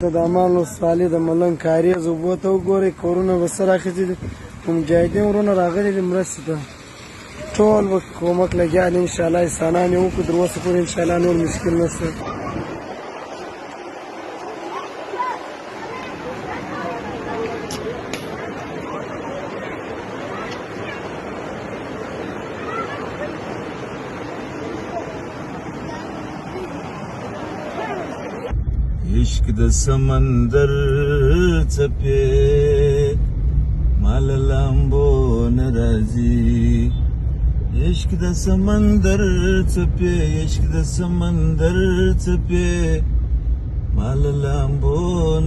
د امان ولسوالۍ د ملنګ کاریز اوبو ته وګورئ، کورونه به څه راخیستي دي. مجاهدین وروڼه راغلي دي مرستې ته، ټول به کومک لګیا دي. انشاءالله احسانان یې وکړو، تر اوسه پورې انشاءالله نور مشکل نشته. عشق د سمندر څپې مال لامبو ناراضي، عشق د سمندر څپې، عشق د سمندر څپې مال لامبو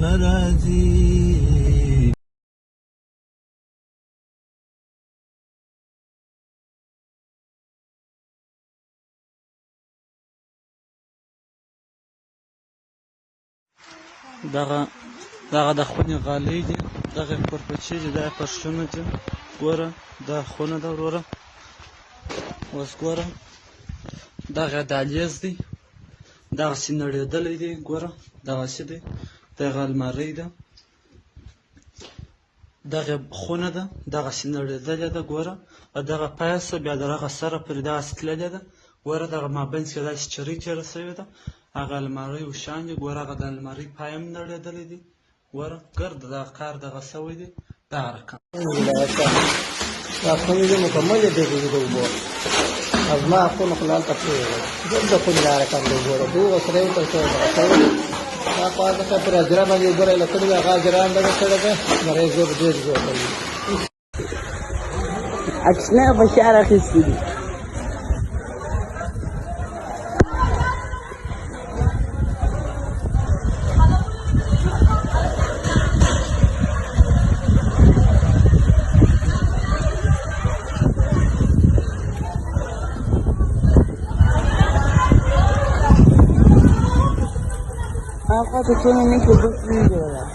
ناراضي. دغه د خونې غالۍ دي، دغه کورپچې دي، دا فرشونه دي. ګوره دا خونه ده وروره، اوس ګوره دغه دهلیز دی، دغسې نړېدلی دی. ګوره دغسې دی، دغه المارۍ ده، دغه خونه ده دغسې نړېدلې ده. ګوره دغه پایسه بیا د هغه سره پرې دغسې تللې ده. ګوره دغه مابینځ کې داسې چرۍ تېره سوې ده. هغه المارۍ وشان دي، ګوره هغه د المارۍ پای هم نړېدلی دی. ګوره ګرد دغه کار دغه سوی دی. دغه رقم دا خونې دي مکملې ډکې دي د اوبو، او زما خونه خو لا هلته پرې ده، ډېر د خونې دا رقم د اوبو ده. دغه سره یې ورته شوی دغه شوی دا خوا ځکه پر اجره باندې اوبه راایله کړې ده، هغه اجره هم دغه کړې ده، زمری زور ډېر زور کوي. عکسونه په شعر اخیستي دي. Apa tu cuma ni kubur ni je lah.